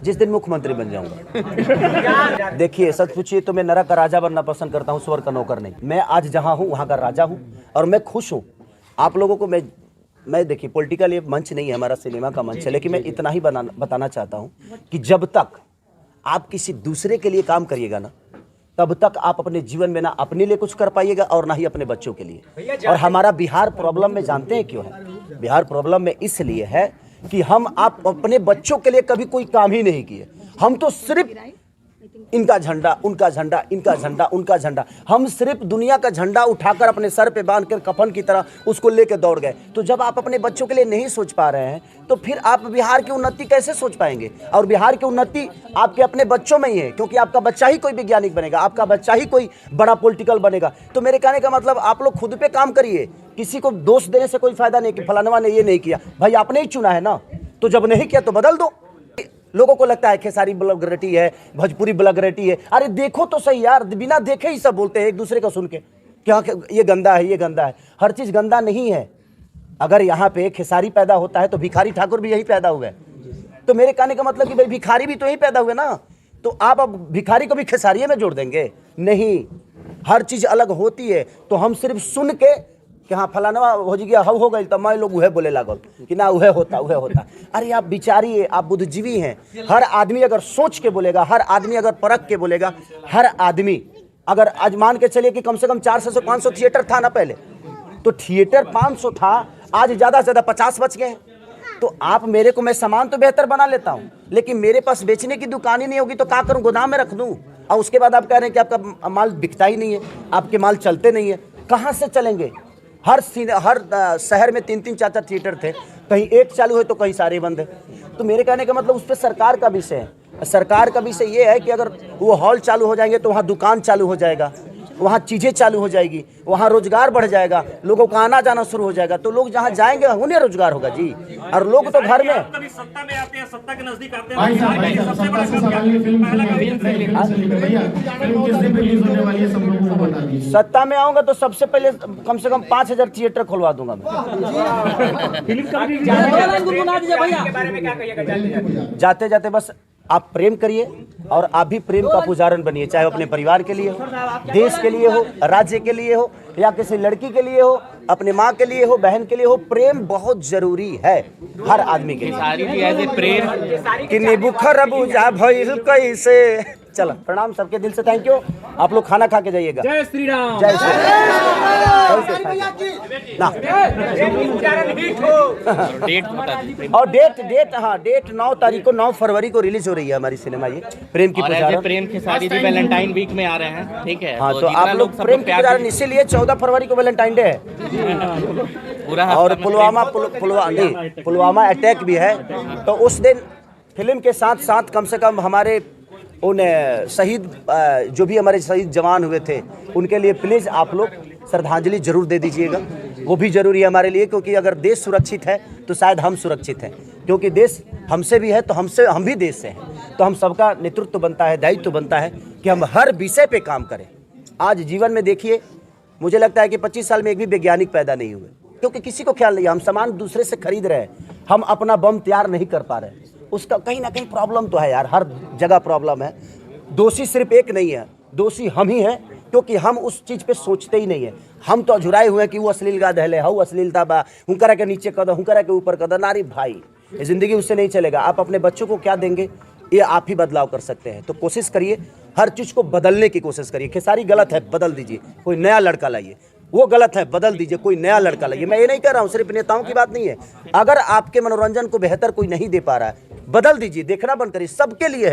जिस दिन मुख्यमंत्री बन जाऊंगा। देखिए सच पूछिए तो मैं नरक का राजा बनना पसंद करता हूं, स्वर्ग का नौकर नहीं। मैं आज जहां हूं वहां का राजा हूं और मैं खुश हूं। आप लोगों को मैं देखिए पॉलिटिकल ये मंच नहीं है, हमारा सिनेमा का मंच है, लेकिन मैं इतना ही बताना चाहता हूं कि जब तक आप किसी दूसरे के लिए काम करिएगा ना, तब तक आप अपने जीवन में ना अपने लिए कुछ कर पाइएगा और ना ही अपने बच्चों के लिए। और हमारा बिहार प्रॉब्लम में जानते हैं क्यों है? बिहार प्रॉब्लम में इसलिए है कि आप अपने बच्चों के लिए कभी कोई काम ही नहीं किए। हम तो सिर्फ इनका झंडा, उनका झंडा, इनका झंडा, उनका झंडा, हम सिर्फ दुनिया का झंडा उठाकर अपने सर पे बांधकर कफन की तरह उसको लेकर दौड़ गए। तो जब आप अपने बच्चों के लिए नहीं सोच पा रहे हैं तो फिर आप बिहार की उन्नति कैसे सोच पाएंगे? और बिहार की उन्नति आपके अपने बच्चों में ही है, क्योंकि आपका बच्चा ही कोई वैज्ञानिक बनेगा, आपका बच्चा ही कोई बड़ा पॉलिटिकल बनेगा। तो मेरे कहने का मतलब आप लोग खुद पे काम करिए, किसी को दोष देने से कोई फायदा नहीं कि फलानवा ने ये नहीं किया। भाई आपने ही चुना है ना, तो जब नहीं किया तो बदल दो। लोगों को लगता है खेसारी ब्लॉगरेटी है, भोजपुरी ब्लॉगरेटी है। अरे देखो तो सही यार, बिना देखे ही सब बोलते हैं एक दूसरे को सुन के, क्या ये गंदा है, ये गंदा है। हर चीज गंदा नहीं है। अगर यहाँ पे खेसारी पैदा होता है तो भिखारी ठाकुर भी यही पैदा हुए। तो मेरे कहने का मतलब कि भाई भिखारी भी तो यही पैदा हुए ना, तो आप अब भिखारी को भी खेसारिये में जोड़ देंगे? नहीं, हर चीज अलग होती है। तो हम सिर्फ सुन के कि हाँ फलाना हो गया, हव हो गई, तो मैं लोग उहे बोले लागल कि ना उहे होता, उहे होता। अरे आप बिचारिए, आप बुद्धिजीवी हैं। हर आदमी अगर सोच के बोलेगा, हर आदमी अगर परख के बोलेगा, हर आदमी अगर आज मान के चलिए कि कम से कम 400 से 500 थिएटर था ना पहले, तो थिएटर 500 था, आज ज़्यादा से ज़्यादा 50 बच गए। तो आप मेरे को, मैं सामान तो बेहतर बना लेता हूँ, लेकिन मेरे पास बेचने की दुकान ही नहीं होगी तो क्या करूँ? गोदाम में रख दूँ। और उसके बाद आप कह रहे हैं कि आपका माल बिकता ही नहीं है, आपके माल चलते नहीं है। कहाँ से चलेंगे? हर शहर में 3-3 4-4 थिएटर थे, कहीं एक चालू है तो कहीं सारे बंद है। तो मेरे कहने का मतलब उस पर सरकार का विषय है। सरकार का विषय ये है कि अगर वो हॉल चालू हो जाएंगे तो वहाँ दुकान चालू हो जाएगा, वहाँ चीज़ें चालू हो जाएगी, वहाँ रोजगार बढ़ जाएगा, लोगों का आना जाना शुरू हो जाएगा। तो लोग जहाँ जाएंगे उन्हें रोजगार होगा जी। और लोग तो घर में कभी सत्ता में आते हैं, सत्ता के नजदीक आते हैं। सत्ता में आऊंगा तो सबसे पहले कम से कम 5000 थिएटर खुलवा दूंगा मैं। जाते जाते बस आप प्रेम करिए और आप भी प्रेम का पुजारन बनिए, चाहे अपने परिवार के लिए हो, देश के लिए हो, राज्य के लिए हो, या किसी लड़की के लिए हो, अपने माँ के लिए हो, बहन के लिए हो। प्रेम बहुत जरूरी है हर आदमी के लिए। कि निबुखर बुझा भइल कैसे। चलो प्रणाम सबके दिल से, थैंक यू। आप लोग खाना खा के जाइएगा। जय श्री राम। जय श्री राम। और डेट हाँ, डेट 9 तारीख को, 9 फरवरी को रिलीज हो रही है हमारी सिनेमा ये प्रेम की पुजारन। प्रेम खेसारी जी वैलेंटाइन वीक में आ रहे हैं, ठीक है? हाँ, तो आप लोग प्रेम की पुजारन, इसीलिए 14 फरवरी को वैलेंटाइन डे है पूरा। और पुलवामा अटैक भी है, तो उस दिन फिल्म के साथ साथ कम से कम हमारे उन शहीद, जो भी हमारे शहीद जवान हुए थे, उनके लिए प्लीज़ आप लोग श्रद्धांजलि जरूर दे दीजिएगा। वो भी जरूरी है हमारे लिए, क्योंकि अगर देश सुरक्षित है तो शायद हम सुरक्षित हैं, क्योंकि देश हमसे भी है तो हम भी देश से हैं। तो हम सबका नेतृत्व बनता है, दायित्व बनता है कि हम हर विषय पे काम करें। आज जीवन में देखिए, मुझे लगता है कि 25 साल में एक भी वैज्ञानिक पैदा नहीं हुए, क्योंकि किसी को ख्याल नहीं है। हम सामान दूसरे से खरीद रहे हैं, हम अपना बम तैयार नहीं कर पा रहे। उसका कहीं ना कहीं प्रॉब्लम तो है यार, हर जगह प्रॉब्लम है। दोषी सिर्फ एक नहीं है, दोषी हम ही हैं, क्योंकि हम उस चीज़ पे सोचते ही नहीं है। हम तो अझुराए हुए हैं कि वो अश्लील गा दहले, हऊ अश्लीलता बा, हुंकरा के नीचे कदर, हुंकरा के ऊपर कदर। नारी भाई, ज़िंदगी उससे नहीं चलेगा। आप अपने बच्चों को क्या देंगे, ये आप ही बदलाव कर सकते हैं। तो कोशिश करिए, हर चीज़ को बदलने की कोशिश करिए। खेसारी गलत है, बदल दीजिए, कोई नया लड़का लाइए। वो गलत है, बदल दीजिए, कोई नया लड़का लाइए। मैं ये नहीं कह रहा हूँ, सिर्फ नेताओं की बात नहीं है। अगर आपके मनोरंजन को बेहतर कोई नहीं दे पा रहा है, बदल दीजिए, देखना बंद करिए, सबके लिए है।